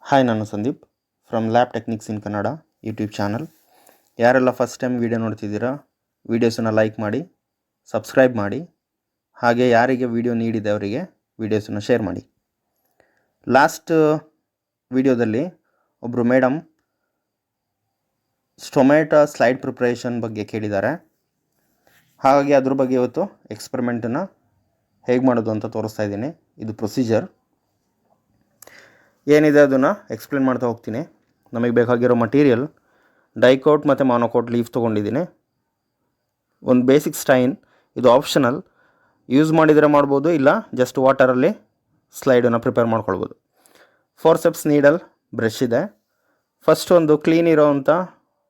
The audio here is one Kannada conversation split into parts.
ಹಾಯ್, ನಾನು Sandeep from lab techniques in Kannada YouTube channel. ಯಾರೆಲ್ಲ ಫಸ್ಟ್ ಟೈಮ್ ವೀಡಿಯೋ ನೋಡ್ತಿದ್ದೀರಾ, ವೀಡಿಯೋಸನ್ನು ಲೈಕ್ ಮಾಡಿ, ಸಬ್ಸ್ಕ್ರೈಬ್ ಮಾಡಿ, ಹಾಗೆ ಯಾರಿಗೆ ವೀಡಿಯೋ ನೀಡಿದೆ ಅವರಿಗೆ ವೀಡಿಯೋಸನ್ನು ಶೇರ್ ಮಾಡಿ. ಲಾಸ್ಟ್ ವೀಡಿಯೋದಲ್ಲಿ ಒಬ್ಬರು ಮೇಡಮ್ ಸ್ಟೊಮ್ಯಾಟೊ ಸ್ಲೈಡ್ ಪ್ರಿಪ್ರೇಷನ್ ಬಗ್ಗೆ ಕೇಳಿದ್ದಾರೆ. ಹಾಗಾಗಿ ಅದ್ರ ಬಗ್ಗೆ ಇವತ್ತು ಎಕ್ಸ್ಪೆರಿಮೆಂಟನ್ನು ಹೇಗೆ ಮಾಡೋದು ಅಂತ ತೋರಿಸ್ತಾ ಇದ್ದೀನಿ. ಇದು ಪ್ರೊಸೀಜರ್ ಏನಿದೆ ಅದನ್ನು ಎಕ್ಸ್ಪ್ಲೇನ್ ಮಾಡ್ತಾ ಹೋಗ್ತೀನಿ. ನಮಗೆ ಬೇಕಾಗಿರೋ ಮಟೀರಿಯಲ್ ಡೈಕೋಟ್ ಮತ್ತು ಮಾನೋಕೋಟ್ ಲೀಫ್ ತೊಗೊಂಡಿದ್ದೀನಿ. ಒಂದು ಬೇಸಿಕ್ ಸ್ಟೈನ್, ಇದು ಆಪ್ಷನಲ್, ಯೂಸ್ ಮಾಡಿದರೆ ಮಾಡ್ಬೋದು, ಇಲ್ಲ ಜಸ್ಟ್ ವಾಟರಲ್ಲಿ ಸ್ಲೈಡನ್ನು ಪ್ರಿಪೇರ್ ಮಾಡ್ಕೊಳ್ಬೋದು. ಫೋರ್ಸೆಪ್ಸ್ ನೀಡಲ್, ಬ್ರಷ್ ಇದೆ. ಫಸ್ಟ್ ಒಂದು ಕ್ಲೀನ್ ಇರೋವಂಥ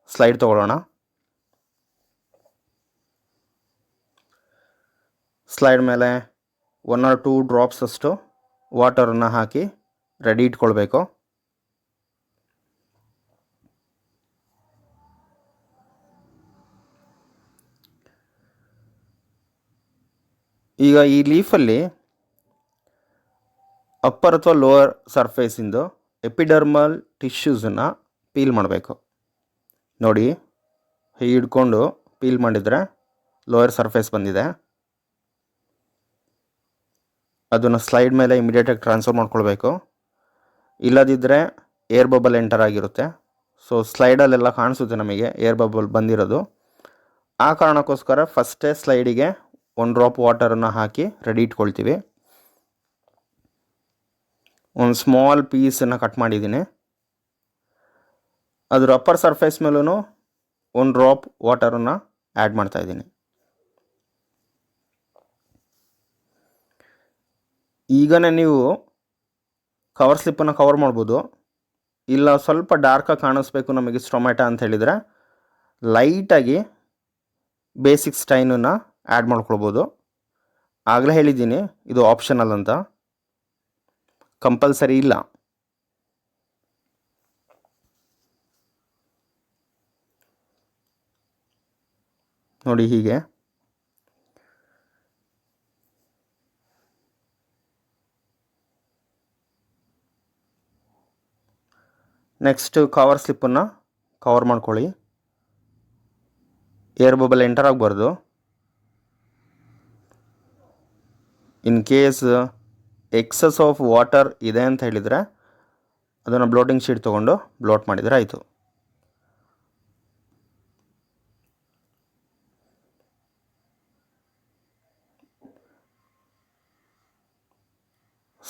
ಸ್ಲೈಡ್ ತೊಗೊಳ್ಳೋಣ. ಸ್ಲೈಡ್ ಮೇಲೆ 1 or 2 ಡ್ರಾಪ್ಸ್ ಅಷ್ಟು ವಾಟರನ್ನು ಹಾಕಿ ರೆಡಿ ಇಟ್ಕೊಳ್ಬೇಕು. ಈಗ ಈ ಲೀಫಲ್ಲಿ ಅಪ್ಪರ್ ಅಥವಾ ಲೋವರ್ ಸರ್ಫೇಸಿಂದು ಎಪಿಡರ್ಮಲ್ ಟಿಶ್ಯೂಸನ್ನು ಪೀಲ್ ಮಾಡಬೇಕು. ನೋಡಿ, ಹೀಗೆ ಹಿಡ್ಕೊಂಡು ಪೀಲ್ ಮಾಡಿದರೆ ಲೋಯರ್ ಸರ್ಫೇಸ್ ಬಂದಿದೆ. ಅದನ್ನು ಸ್ಲೈಡ್ ಮೇಲೆ ಇಮಿಡಿಯೇಟಾಗಿ ಟ್ರಾನ್ಸ್ಫರ್ ಮಾಡ್ಕೊಳ್ಬೇಕು. ಇಲ್ಲದಿದ್ದರೆ ಏರ್ ಬಬಲ್ ಎಂಟರ್ ಆಗಿರುತ್ತೆ. ಸೊ ಸ್ಲೈಡಲ್ಲೆಲ್ಲ ಕಾಣಿಸುತ್ತೆ ನಮಗೆ ಏರ್ ಬಬಲ್ ಬಂದಿರೋದು. ಆ ಕಾರಣಕ್ಕೋಸ್ಕರ ಫಸ್ಟೇ ಸ್ಲೈಡಿಗೆ 1 ಡ್ರಾಪ್ ವಾಟರನ್ನು ಹಾಕಿ ರೆಡಿ ಇಟ್ಕೊಳ್ತೀವಿ. ಒಂದು ಸ್ಮಾಲ್ ಪೀಸನ್ನು ಕಟ್ ಮಾಡಿದ್ದೀನಿ. ಅದರ ಅಪ್ಪರ್ ಸರ್ಫೇಸ್ ಮೇಲೂ 1 ಡ್ರಾಪ್ ವಾಟರನ್ನು ಆ್ಯಡ್ ಮಾಡ್ತಾಯಿದ್ದೀನಿ. ಈಗನೇ ನೀವು ಕವರ್ ಸ್ಲಿಪ್ಪನ್ನು ಕವರ್ ಮಾಡ್ಬೋದು. ಇಲ್ಲ ಸ್ವಲ್ಪ ಡಾರ್ಕಾಗಿ ಕಾಣಿಸ್ಬೇಕು ನಮಗೆ ಸ್ಟೊಮ್ಯಾಟೊ ಅಂತ ಹೇಳಿದರೆ ಲೈಟಾಗಿ ಬೇಸಿಕ್ ಸ್ಟೈನನ್ನು ಆ್ಯಡ್ ಮಾಡ್ಕೊಳ್ಬೋದು. ಆಗಲೇ ಹೇಳಿದ್ದೀನಿ, ಇದು ಆಪ್ಷನಲ್ ಅಂತ, ಕಂಪಲ್ಸರಿ ಇಲ್ಲ. ನೋಡಿ ಹೀಗೆ. ನೆಕ್ಸ್ಟ್ ಕವರ್ ಸ್ಲಿಪ್ಪನ್ನು ಕವರ್ ಮಾಡ್ಕೊಳ್ಳಿ. ಏರ್ ಬಬಲ್ ಎಂಟರ್ ಆಗಬಾರ್ದು. In case excess of water ಇದೆ ಅಂತ ಹೇಳಿದರೆ ಅದನ್ನು ಬ್ಲೋಟಿಂಗ್ ಶೀಟ್ ತೊಗೊಂಡು ಬ್ಲೋಟ್ ಮಾಡಿದರೆ ಆಯಿತು.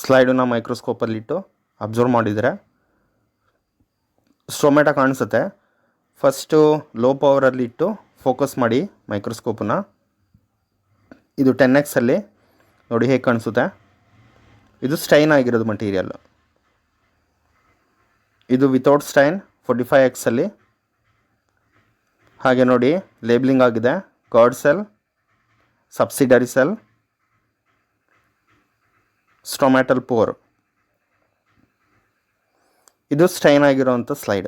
ಸ್ಲೈಡನ್ನು ಮೈಕ್ರೋಸ್ಕೋಪಲ್ಲಿಟ್ಟು ಅಬ್ಸರ್ವ್ ಮಾಡಿದರೆ ಸ್ಟೊಮ್ಯಾಟೊ ಕಾಣಿಸುತ್ತೆ. ಫಸ್ಟು ಲೋ ಪವರಲ್ಲಿಟ್ಟು ಫೋಕಸ್ ಮಾಡಿ ಮೈಕ್ರೋಸ್ಕೋಪನ್ನು. ಇದು 10x ಅಲ್ಲಿ ನೋಡಿ ಹೇಗೆ ಕಾಣಿಸುತ್ತೆ. ಇದು ಸ್ಟೈನ್ ಆಗಿರೋದು ಮಟೀರಿಯಲ್. ಇದು ವಿತೌಟ್ ಸ್ಟೈನ್ 45x ಅಲ್ಲಿ. ಹಾಗೆ ನೋಡಿ ಲೇಬ್ಲಿಂಗ್ ಆಗಿದೆ. Guard cell, subsidiary cell, stomatal pore. ಇದು ಸ್ಟೈನ್ ಆಗಿರೋವಂಥ ಸ್ಲೈಡ್.